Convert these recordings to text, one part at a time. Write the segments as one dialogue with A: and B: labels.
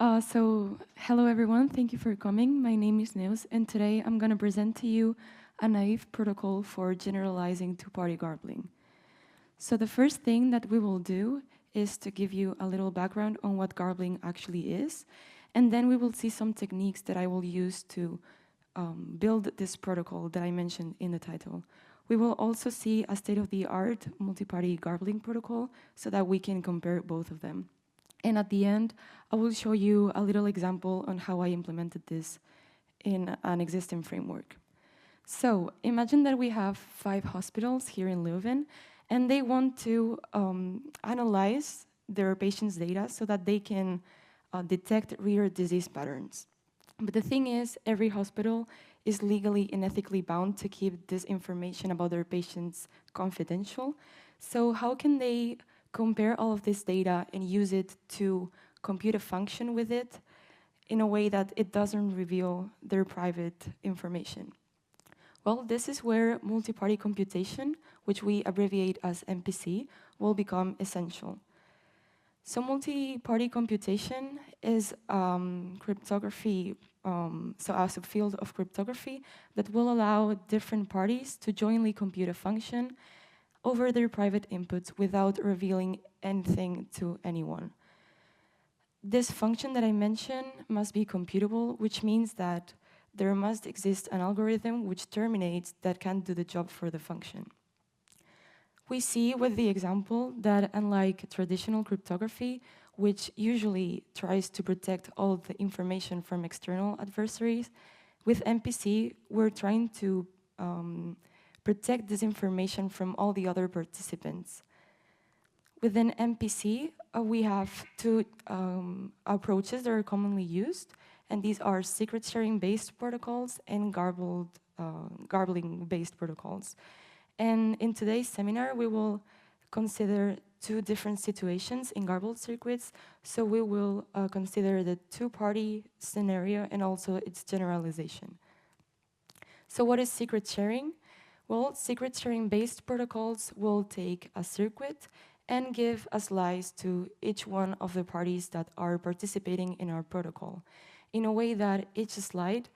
A: Hello everyone, thank you for coming. My name is Neus, and today I'm going to present to you a naive protocol for generalizing two-party garbling. So the first thing that we will do is to give you a little background on what garbling actually is, and then we will see some techniques that I will use to build this protocol that I mentioned in the title. We will also see a state-of-the-art multi-party garbling protocol so that we can compare both of them. And at the end, I will show you a little example on how I implemented this in an existing framework. So imagine that we have 5 hospitals here in Leuven, and they want to analyze their patients' data so that they can detect rare disease patterns. But the thing is, every hospital is legally and ethically bound to keep this information about their patients confidential. So how can they compare all of this data and use it to compute a function with it in a way that it doesn't reveal their private information? Well, this is where multi-party computation, which we abbreviate as MPC, will become essential. So multi-party computation is cryptography, so a subfield of cryptography that will allow different parties to jointly compute a function over their private inputs without revealing anything to anyone. This function that I mentioned must be computable, which means that there must exist an algorithm which terminates that can't do the job for the function. We see with the example that unlike traditional cryptography, which usually tries to protect all the information from external adversaries, with MPC, we're trying to protect this information from all the other participants. Within MPC, we have 2 approaches that are commonly used, and these are secret sharing-based protocols and garbling-based protocols. And in today's seminar, we will consider 2 different situations in garbled circuits. So we will consider the two-party scenario and also its generalization. So what is secret sharing? Well, secret sharing-based protocols will take a circuit and give a slice to each one of the parties that are participating in our protocol, in a way that each slide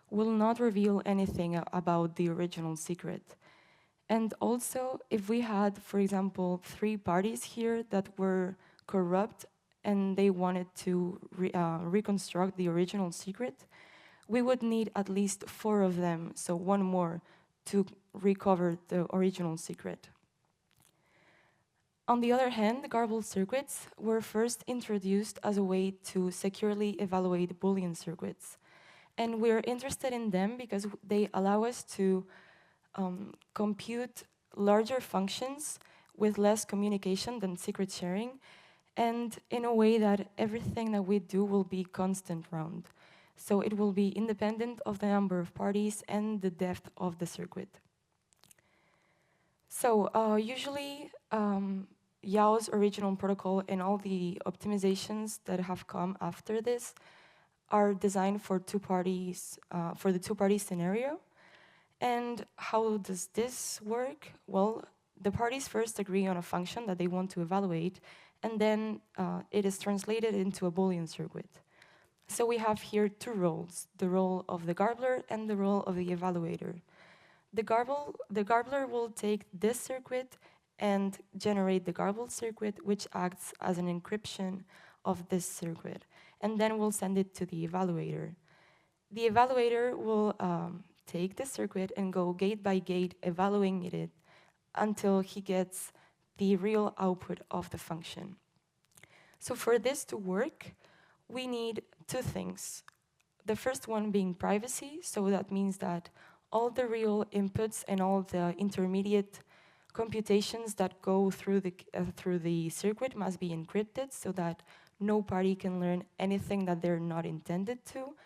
A: will not reveal anything about the original secret. And also, if we had, for example, 3 parties here that were corrupt and they wanted to reconstruct the original secret, we would need at least 4 of them, so 1 more, to recover the original secret. On the other hand, the garbled circuits were first introduced as a way to securely evaluate Boolean circuits. And we're interested in them because they allow us to compute larger functions with less communication than secret sharing, and in a way that everything that we do will be constant round. So it will be independent of the number of parties and the depth of the circuit. So usually, MYao's original protocol and all the optimizations that have come after this are designed for 2 parties, for the 2-party scenario. And how does this work? Well, the parties first agree on a function that they want to evaluate, and then it is translated into a Boolean circuit. So we have here 2 roles, the role of the garbler and the role of the evaluator. The garbler will take this circuit and generate the garbled circuit, which acts as an encryption of this circuit, and then we'll send it to the evaluator. The evaluator will take the circuit and go gate by gate evaluating it until he gets the real output of the function. So for this to work, we need 2 things. The first one being privacy, so that means that all the real inputs and all the intermediate computations that go through the circuit must be encrypted so that no party can learn anything that they're not intended to.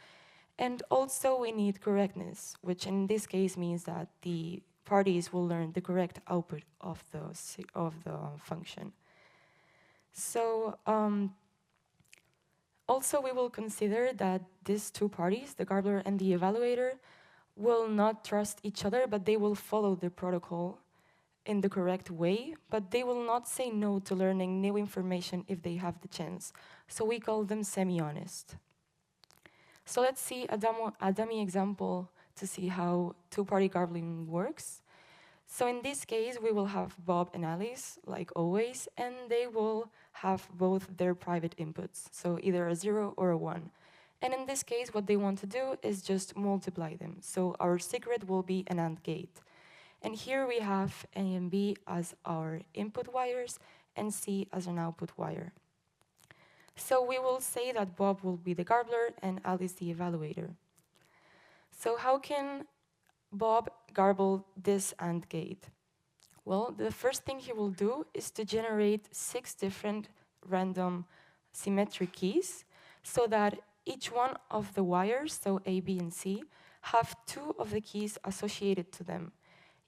A: And also we need correctness, which in this case means that the parties will learn the correct output of the function. So also we will consider that these 2 parties, the garbler and the evaluator, will not trust each other, but they will follow the protocol in the correct way, but they will not say no to learning new information if they have the chance. So we call them semi-honest. So let's see a dummy example to see how two-party garbling works. So in this case, we will have Bob and Alice, like always, and they will have both their private inputs, so either a 0 or a 1. And in this case, what they want to do is just multiply them. So our secret will be an AND gate. And here we have A and B as our input wires and C as an output wire. So we will say that Bob will be the garbler and Alice the evaluator. So how can Bob garble this AND gate? Well, the first thing he will do is to generate 6 different random symmetric keys so that each one of the wires, so A, B, and C, have 2 of the keys associated to them.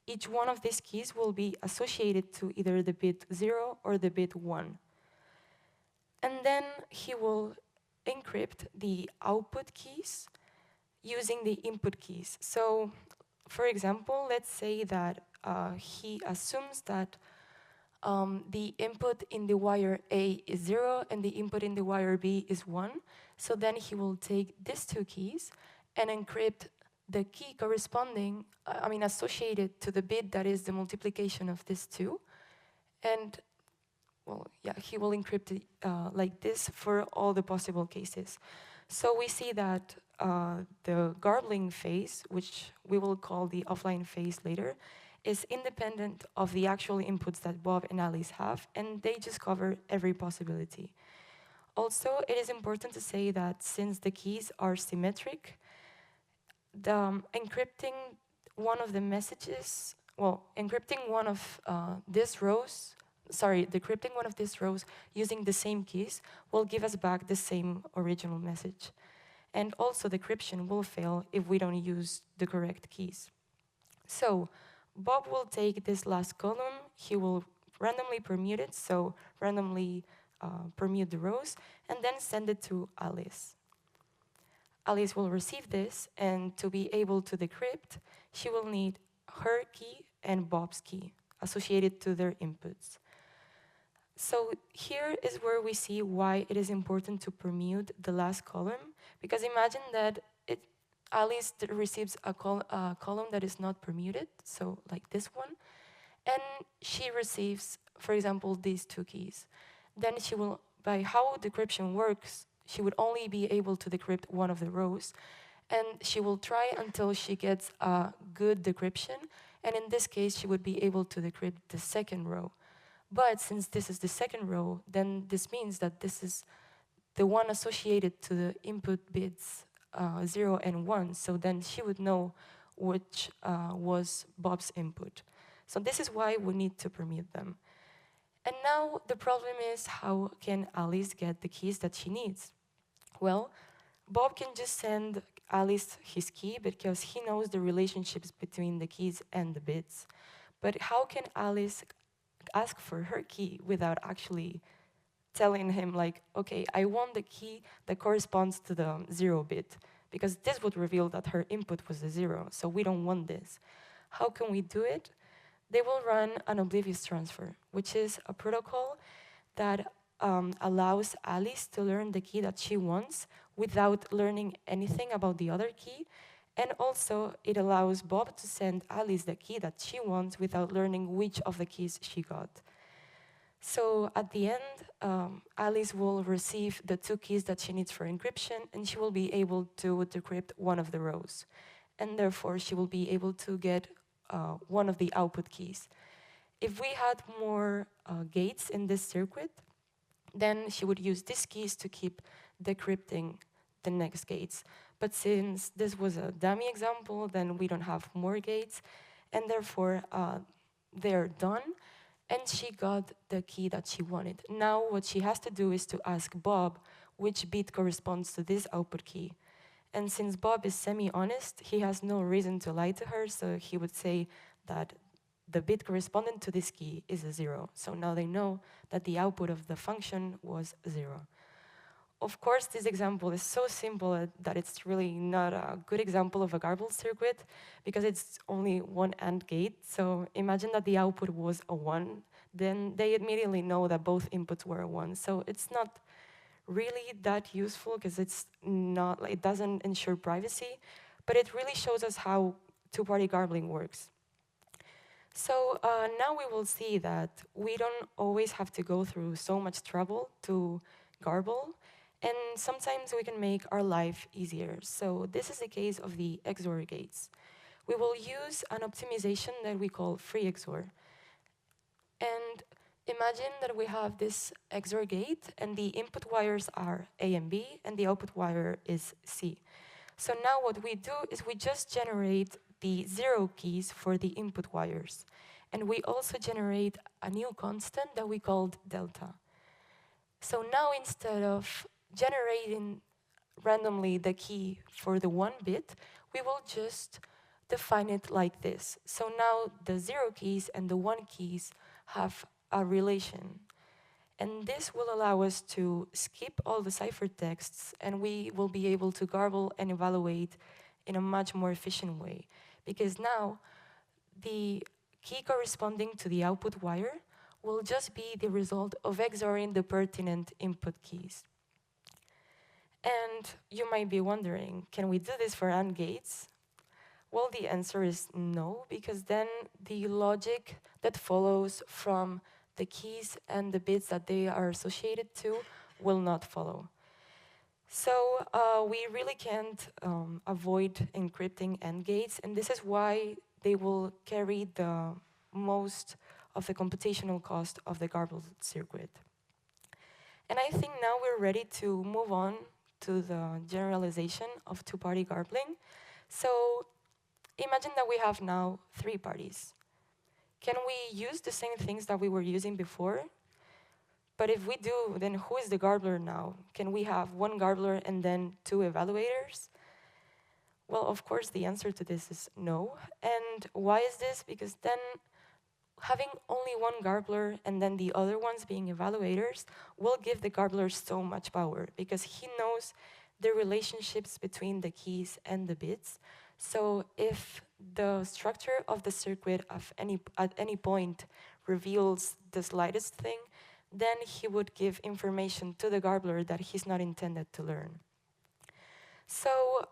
A: Each one of these keys will be associated to either the bit 0 or the bit 1. And then he will encrypt the output keys using the input keys. So, for example, let's say that he assumes that the input in the wire A is 0 and the input in the wire B is 1. So then he will take these 2 keys and encrypt the key corresponding, associated to the bit that is the multiplication of these 2. And, well, yeah, he will encrypt it like this for all the possible cases. So we see that the garbling phase, which we will call the offline phase later, is independent of the actual inputs that Bob and Alice have, and they just cover every possibility. Also, it is important to say that since the keys are symmetric, the encrypting one of the messages, encrypting one of decrypting one of these rows using the same keys will give us back the same original message. And also, decryption will fail if we don't use the correct keys. So, Bob will take this last column, he will randomly permute it, so randomly permute the rows, and then send it to Alice. Alice will receive this, and to be able to decrypt, she will need her key and Bob's key associated to their inputs. So here is where we see why it is important to permute the last column, because imagine that Alice receives a column that is not permuted, so like this one, and she receives, for example, these 2 keys. Then she will, by how decryption works, she would only be able to decrypt one of the rows, and she will try until she gets a good decryption, and in this case, she would be able to decrypt the second row. But since this is the second row, then this means that this is the one associated to the input bits 0 and 1, so then she would know which was Bob's input. So this is why we need to permute them. And now the problem is, how can Alice get the keys that she needs? Well, Bob can just send Alice his key because he knows the relationships between the keys and the bits. But how can Alice ask for her key without actually telling him, like, okay, I want the key that corresponds to the 0 bit, because this would reveal that her input was a 0, so we don't want this. How can we do it? They will run an oblivious transfer, which is a protocol that allows Alice to learn the key that she wants without learning anything about the other key, and also it allows Bob to send Alice the key that she wants without learning which of the keys she got. So at the end, Alice will receive the 2 keys that she needs for encryption, and she will be able to decrypt one of the rows. And therefore, she will be able to get one of the output keys. If we had more gates in this circuit, then she would use these keys to keep decrypting the next gates. But since this was a dummy example, then we don't have more gates, and therefore they're done. And she got the key that she wanted. Now what she has to do is to ask Bob which bit corresponds to this output key. And since Bob is semi-honest, he has no reason to lie to her, so he would say that the bit corresponding to this key is a 0. So now they know that the output of the function was 0. Of course, this example is so simple that it's really not a good example of a garbled circuit because it's only one AND gate. So imagine that the output was a 1, then they immediately know that both inputs were a 1. So it's not really that useful because it doesn't ensure privacy, but it really shows us how two-party garbling works. So now we will see that we don't always have to go through so much trouble to garble, and sometimes we can make our life easier. So this is the case of the XOR gates. We will use an optimization that we call Free-XOR. And imagine that we have this XOR gate, and the input wires are A and B, and the output wire is C. So now what we do is we just generate the 0 keys for the input wires. And we also generate a new constant that we called delta. So now instead of generating randomly the key for the 1 bit, we will just define it like this. So now the 0 keys and the 1 keys have a relation. And this will allow us to skip all the ciphertexts, and we will be able to garble and evaluate in a much more efficient way. Because now, the key corresponding to the output wire will just be the result of XORing the pertinent input keys. And you might be wondering, can we do this for AND gates? Well, the answer is no, because then the logic that follows from the keys and the bits that they are associated to will not follow. So we really can't avoid encrypting AND gates, and this is why they will carry the most of the computational cost of the garbled circuit. And I think now we're ready to move on to the generalization of two-party garbling. So imagine that we have now 3 parties. Can we use the same things that we were using before? But if we do, then who is the garbler now? Can we have 1 garbler and then 2 evaluators? Well, of course, the answer to this is no. And why is this? Because then having only 1 garbler and then the other ones being evaluators will give the garbler so much power because he knows the relationships between the keys and the bits. So if the structure of the circuit at any point reveals the slightest thing, then he would give information to the garbler that he's not intended to learn. So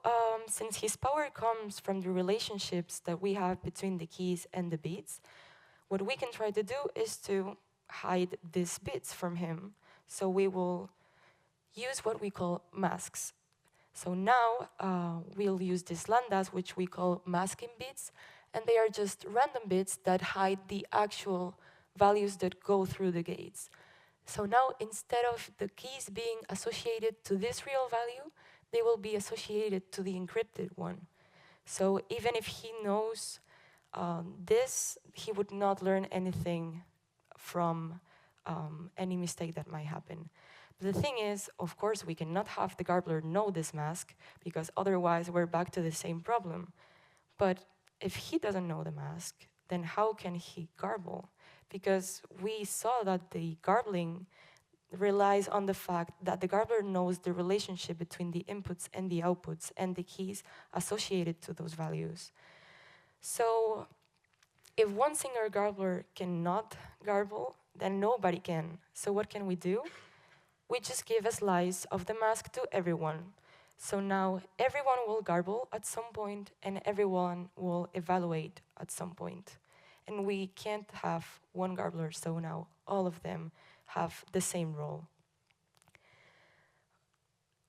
A: since his power comes from the relationships that we have between the keys and the bits, what we can try to do is to hide these bits from him. So we will use what we call masks. So now we'll use these lambdas, which we call masking bits, and they are just random bits that hide the actual values that go through the gates. So now instead of the keys being associated to this real value, they will be associated to the encrypted one. So even if he knows this, he would not learn anything from any mistake that might happen. But the thing is, of course, we cannot have the garbler know this mask because otherwise we're back to the same problem. But if he doesn't know the mask, then how can he garble? Because we saw that the garbling relies on the fact that the garbler knows the relationship between the inputs and the outputs and the keys associated to those values. So if one single garbler cannot garble, then nobody can. So what can we do? We just give a slice of the mask to everyone. So now everyone will garble at some point and everyone will evaluate at some point. And we can't have 1 garbler, so now all of them have the same role.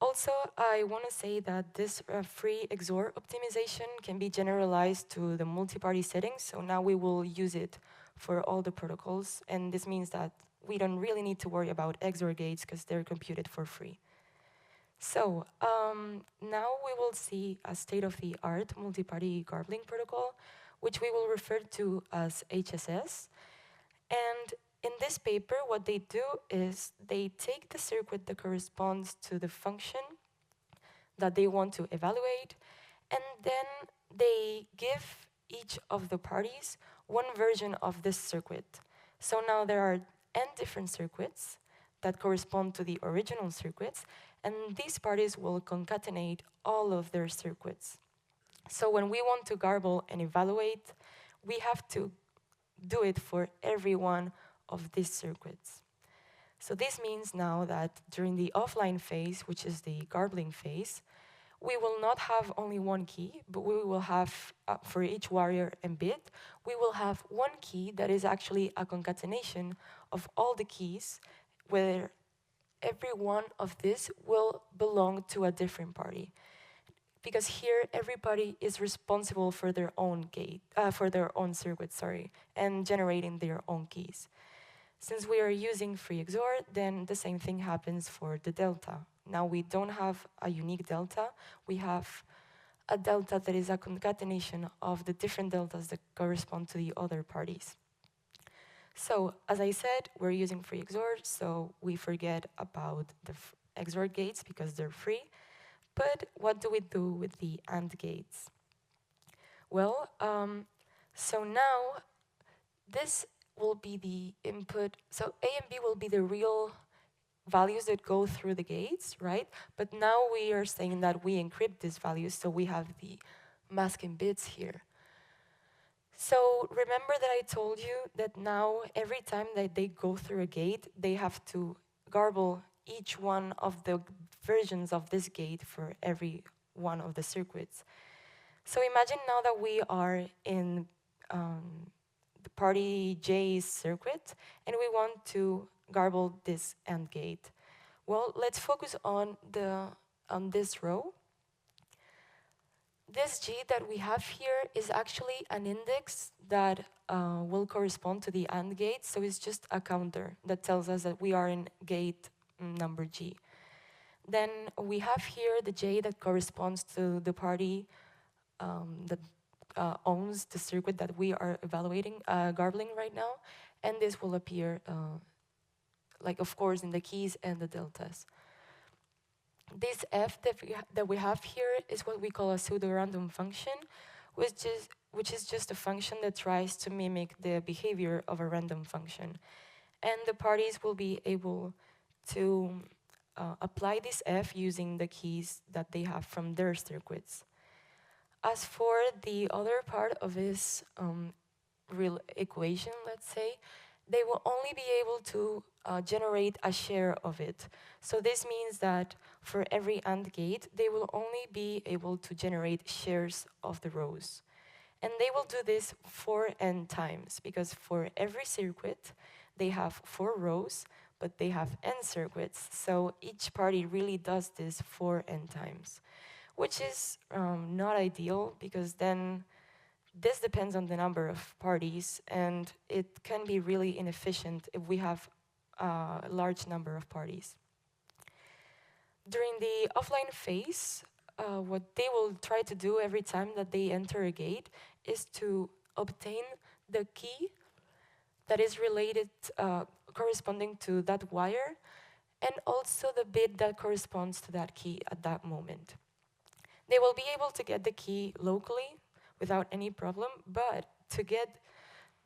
A: Also, I want to say that this Free-XOR optimization can be generalized to the multi-party settings. So now we will use it for all the protocols. And this means that we don't really need to worry about XOR gates because they're computed for free. So now we will see a state-of-the-art multi-party garbling protocol, which we will refer to as HSS. And in this paper, what they do is they take the circuit that corresponds to the function that they want to evaluate, and then they give each of the parties 1 version of this circuit. So now there are n different circuits that correspond to the original circuits, and these parties will concatenate all of their circuits. So when we want to garble and evaluate, we have to do it for every one of these circuits. So this means now that during the offline phase, which is the garbling phase, we will not have only one key, but we will have, for each warrior and bit, we will have one key that is actually a concatenation of all the keys, where every one of these will belong to a different party. Because here, everybody is responsible for their own circuit, and generating their own keys. Since we are using Free-XOR, then the same thing happens for the delta. Now we don't have a unique delta, we have a delta that is a concatenation of the different deltas that correspond to the other parties. So, as I said, we're using Free-XOR, so we forget about the XOR gates because they're free. But what do we do with the AND gates? Well, so now this will be the input. So A and B will be the real values that go through the gates, right? But now we are saying that we encrypt these values, so we have the masking bits here. So remember that I told you that now every time that they go through a gate, they have to garble each one of the versions of this gate for every one of the circuits. So imagine now that we are in the party J's circuit, and we want to garble this AND gate. Well, let's focus on this row. This G that we have here is actually an index that will correspond to the AND gate, so it's just a counter that tells us that we are in gate number G. Then we have here the J that corresponds to the party that owns the circuit that we are evaluating, garbling right now, and this will appear, like of course, in the keys and the deltas. This f that we have here is what we call a pseudo-random function, which is just a function that tries to mimic the behavior of a random function. And the parties will be able to apply this f using the keys that they have from their circuits. As for the other part of this real equation, let's say, they will only be able to generate a share of it. So this means that for every AND gate, they will only be able to generate shares of the rows. And they will do this 4n times, because for every circuit, they have 4 rows, but they have n circuits. So each party really does this 4n times, which is not ideal, because then this depends on the number of parties, and it can be really inefficient if we have a large number of parties. During the offline phase, what they will try to do every time that they enter a gate is to obtain the key that is related, corresponding to that wire, and also the bit that corresponds to that key at that moment. They will be able to get the key locally without any problem, but to get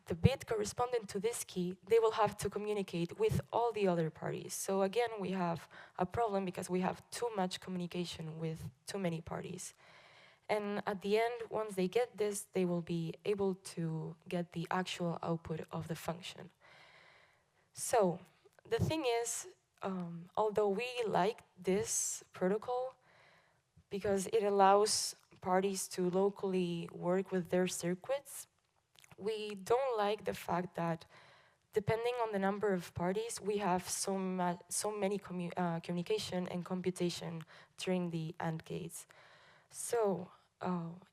A: the bit corresponding to this key, they will have to communicate with all the other parties. So again, we have a problem because we have too much communication with too many parties. And at the end, once they get this, they will be able to get the actual output of the function. So the thing is, although we like this protocol because it allows parties to locally work with their circuits, we don't like the fact that depending on the number of parties, we have so many communication and computation during the AND gates. So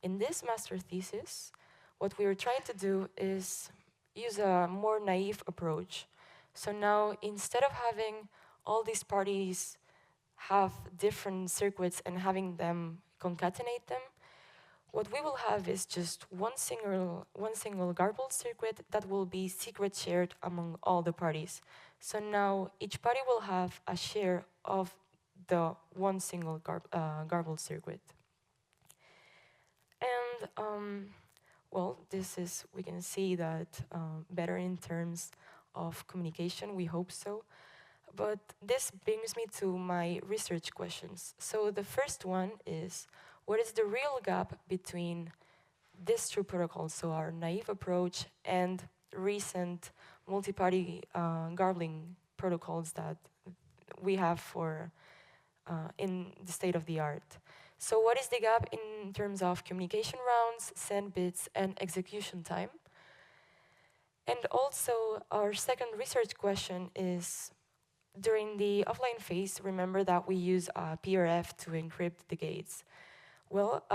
A: in this master thesis, what we are trying to do is use a more naive approach. So now, instead of having all these parties have different circuits and having them concatenate them, what we will have is just one single garbled circuit that will be secret shared among all the parties. So now each party will have a share of the one single garbled circuit. And well, this is, we can see that better in terms of communication, we hope so. But this brings me to my research questions. So the first one is, what is the real gap between these two protocols, so our naive approach and recent multi-party garbling protocols that we have for in the state of the art? So what is the gap in terms of communication rounds, send bits, and execution time? And also, our second research question is, during the offline phase, remember that we use PRF to encrypt the gates. Well,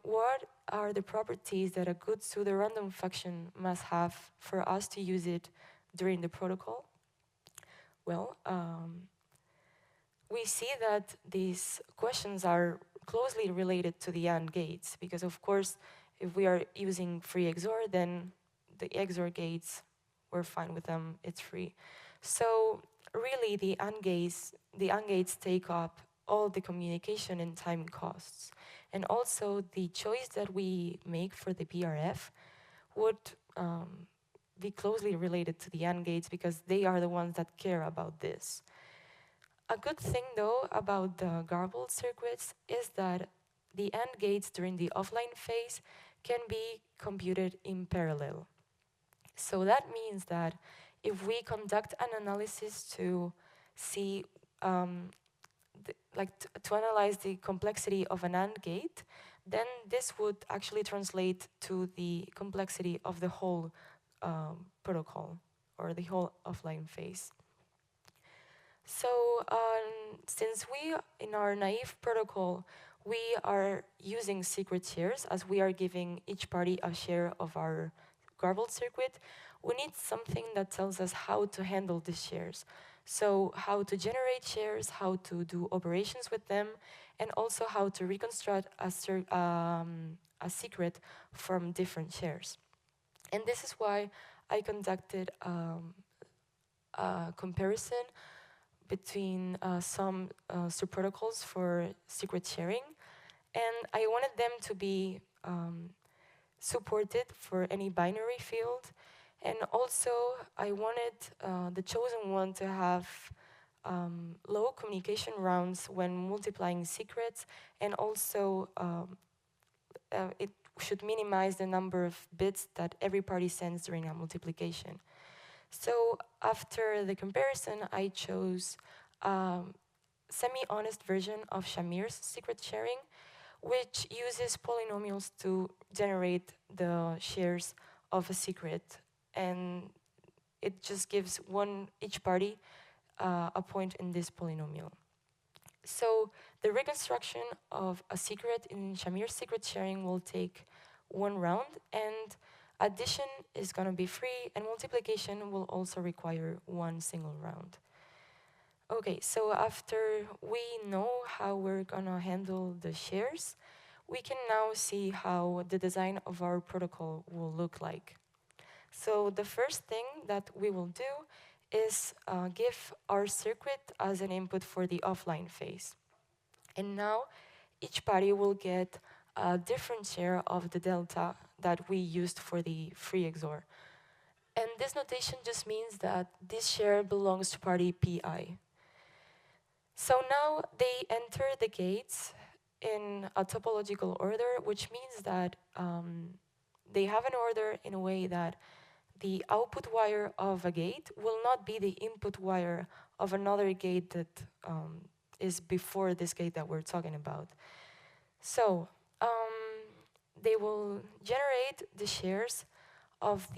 A: what are the properties that a good pseudo-random function must have for us to use it during the protocol? Well, we see that these questions are closely related to the AND gates, because of course, if we are using Free-XOR, then the XOR gates, we're fine with them, it's free. So really, the AND gates take up all the communication and time costs. And also, the choice that we make for the PRF would be closely related to the AND gates, because they are the ones that care about this. A good thing, though, about the garbled circuits is that the AND gates during the offline phase can be computed in parallel. So that means that if we conduct an analysis to see, to analyze the complexity of an AND gate, then this would actually translate to the complexity of the whole protocol, or the whole offline phase. So since we, in our naive protocol, we are using secret shares, as we are giving each party a share of our garbled circuit, we need something that tells us how to handle these shares. So how to generate shares, how to do operations with them, and also how to reconstruct a secret from different shares. And this is why I conducted a comparison between some subprotocols for secret sharing, and I wanted them to be supported for any binary field, and also I wanted the chosen one to have low communication rounds when multiplying secrets, and also it should minimize the number of bits that every party sends during a multiplication. So after the comparison, I chose a semi-honest version of Shamir's secret sharing, which uses polynomials to generate the shares of a secret. And it just gives each party a point in this polynomial. So the reconstruction of a secret in Shamir's secret sharing will take one round, and addition is going to be free, and multiplication will also require one single round. Okay, so after we know how we're going to handle the shares, we can now see how the design of our protocol will look like. So the first thing that we will do is give our circuit as an input for the offline phase. And now each party will get a different share of the delta that we used for the Free-XOR. And this notation just means that this share belongs to party PI. So now they enter the gates in a topological order, which means that they have an order in a way that the output wire of a gate will not be the input wire of another gate that is before this gate that we're talking about. So they will generate the shares of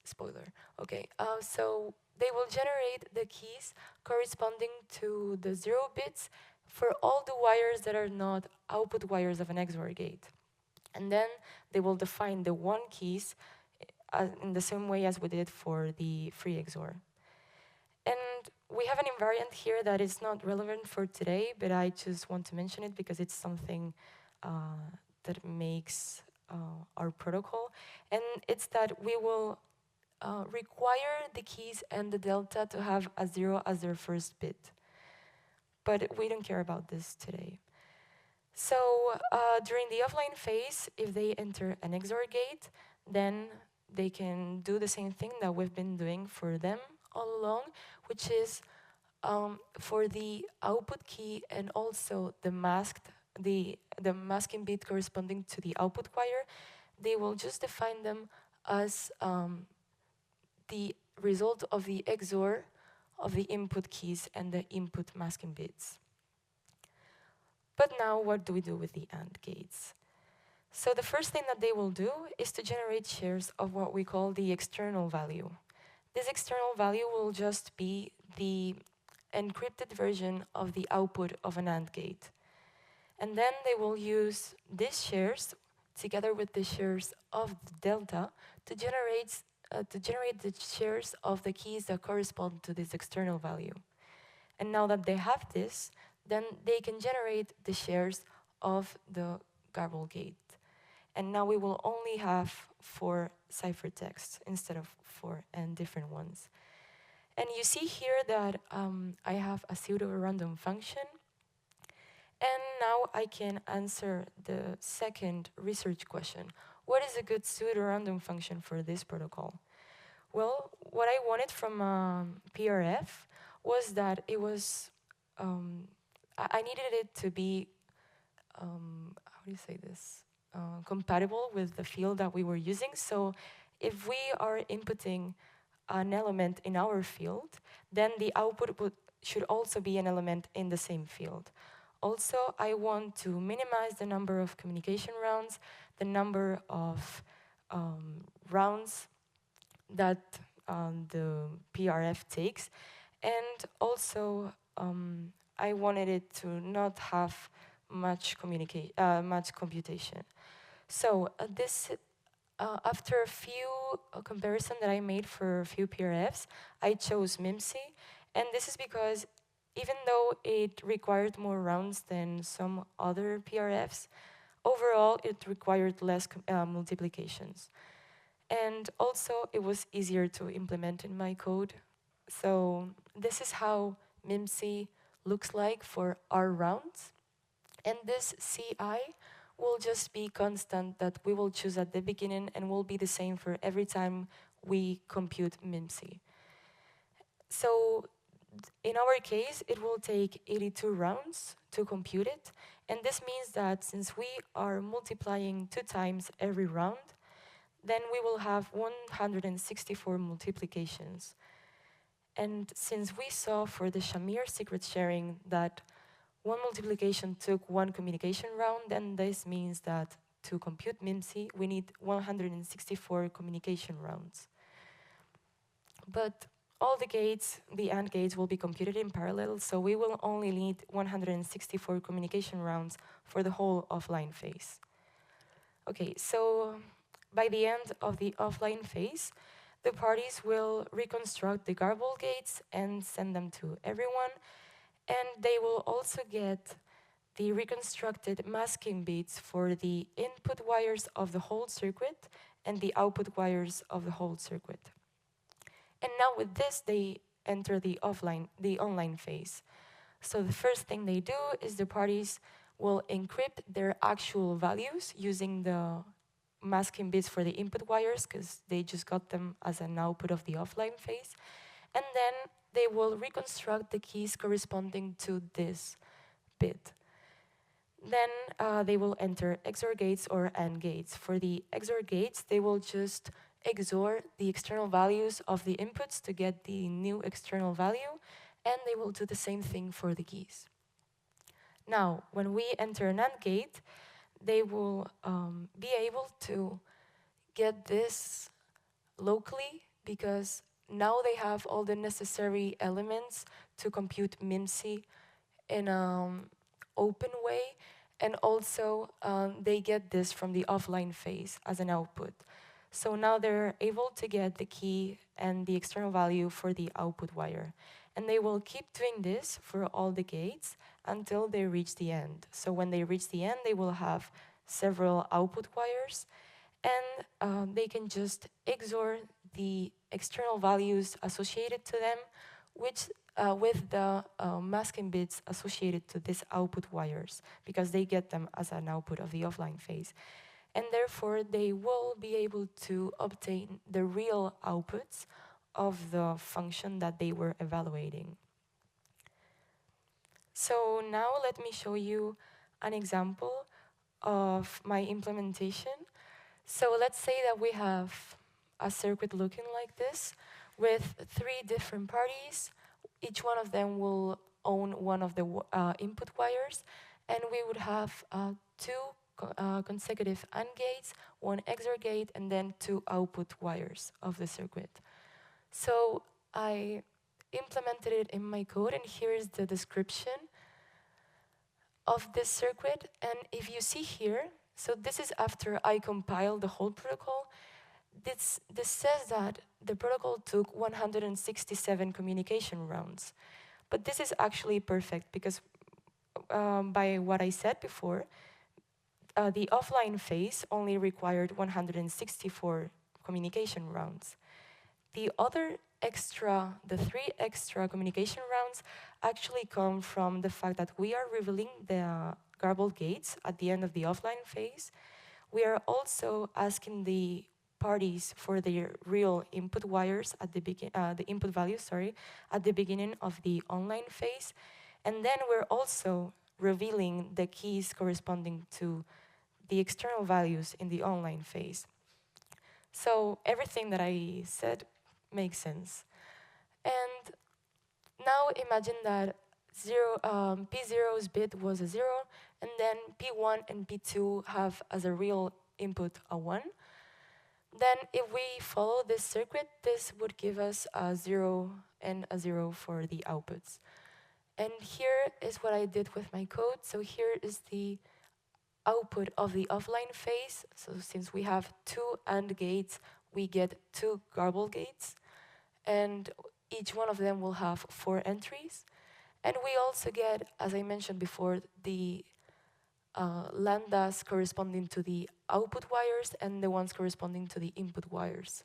A: spoiler. Okay, so they will generate the keys corresponding to the 0 bits for all the wires that are not output wires of an XOR gate. And then they will define the 1 keys in the same way as we did for the Free-XOR. And we have an invariant here that is not relevant for today, but I just want to mention it because it's something that makes our protocol. And it's that we will require the keys and the delta to have a 0 as their first bit. But we don't care about this today. So during the offline phase, if they enter an XOR gate, then they can do the same thing that we've been doing for them all along, which is for the output key and also the masking bit corresponding to the output wire, they will just define them as the result of the XOR of the input keys and the input masking bits. But now what do we do with the AND gates? So the first thing that they will do is to generate shares of what we call the external value. This external value will just be the encrypted version of the output of an AND gate. And then they will use these shares together with the shares of the delta to generate the shares of the keys that correspond to this external value. And now that they have this, then they can generate the shares of the Garbled gate. And now we will only have 4 ciphertexts instead of 4 and different ones. And you see here that I have a pseudo-random function. And now I can answer the second research question. What is a good pseudo-random function for this protocol? Well, what I wanted from PRF was that it was, I needed it to be, how do you say this? Compatible with the field that we were using. So if we are inputting an element in our field, then the output should also be an element in the same field. Also, I want to minimize the number of communication rounds, the number of rounds that the PRF takes, and also I wanted it to not have much computation. So after a few comparisons that I made for a few PRFs, I chose MIMC, and this is because even though it required more rounds than some other PRFs, overall it required less multiplications. And also it was easier to implement in my code. So this is how MIMC looks like for our rounds. And this CI will just be constant that we will choose at the beginning and will be the same for every time we compute MIMC. So in our case, it will take 82 rounds to compute it. And this means that since we are multiplying 2 times every round, then we will have 164 multiplications. And since we saw for the Shamir secret sharing that 1 multiplication took 1 communication round, then this means that to compute MIMC, we need 164 communication rounds. But all the gates, the AND gates, will be computed in parallel, so we will only need 164 communication rounds for the whole offline phase. Okay, so by the end of the offline phase, the parties will reconstruct the Garbled gates and send them to everyone, and they will also get the reconstructed masking bits for the input wires of the whole circuit and the output wires of the whole circuit. And now with this, they enter the online phase. So the first thing they do is the parties will encrypt their actual values using the masking bits for the input wires, because they just got them as an output of the offline phase. And then they will reconstruct the keys corresponding to this bit. Then they will enter XOR gates or AND gates. For the XOR gates, they will just XOR the external values of the inputs to get the new external value, and they will do the same thing for the keys. Now, when we enter an AND gate, they will be able to get this locally, because now they have all the necessary elements to compute MIMC in an open way, and also they get this from the offline phase as an output. So now they're able to get the key and the external value for the output wire. And they will keep doing this for all the gates until they reach the end. So when they reach the end, they will have several output wires, and they can just XOR the external values associated to them, which with the masking bits associated to these output wires, because they get them as an output of the offline phase. and therefore they will be able to obtain the real outputs of the function that they were evaluating. So now let me show you an example of my implementation. So let's say that we have a circuit looking like this with 3 different parties. Each one of them will own one of the input wires, and we would have 2 consecutive AND gates, 1 XOR gate, and then 2 output wires of the circuit. So I implemented it in my code, and here is the description of this circuit. And if you see here, so this is after I compiled the whole protocol. This says that the protocol took 167 communication rounds. But this is actually perfect because by what I said before, the offline phase only required 164 communication rounds. The 3 extra communication rounds actually come from the fact that we are revealing the garbled gates at the end of the offline phase. We are also asking the parties for their real input wires at the input values, at the beginning of the online phase. And then we're also revealing the keys corresponding to the external values in the online phase. So everything that I said makes sense. And now imagine that P0's bit was a 0, and then P1 and P2 have as a real input a 1. Then if we follow this circuit, this would give us a 0 and a 0 for the outputs. And here is what I did with my code. So here is the output of the offline phase. So since we have 2 AND gates, we get 2 garbled gates. And each one of them will have 4 entries. And we also get, as I mentioned before, the lambdas corresponding to the output wires and the ones corresponding to the input wires.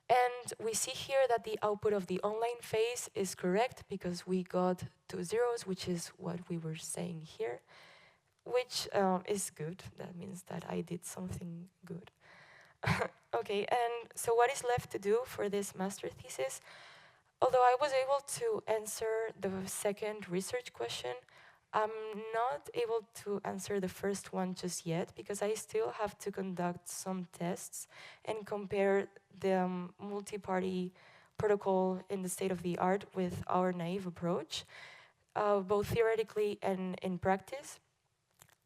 A: And we see here that the output of the online phase is correct because we got 2 zeros, which is what we were saying here, which is good. That means that I did something good. Okay, and so what is left to do for this master thesis? Although I was able to answer the second research question, I'm not able to answer the first one just yet because I still have to conduct some tests and compare the multi-party protocol in the state of the art with our naive approach, both theoretically and in practice.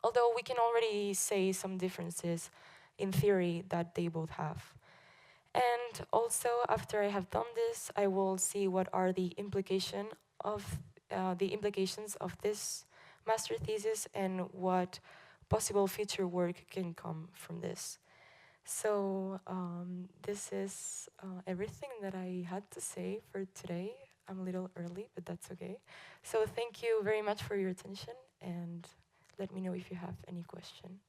A: Although we can already say some differences in theory that they both have. And also, after I have done this, I will see what are the implications of this master thesis and what possible future work can come from this. So this is everything that I had to say for today. I'm a little early, but that's okay. So thank you very much for your attention, and let me know if you have any question.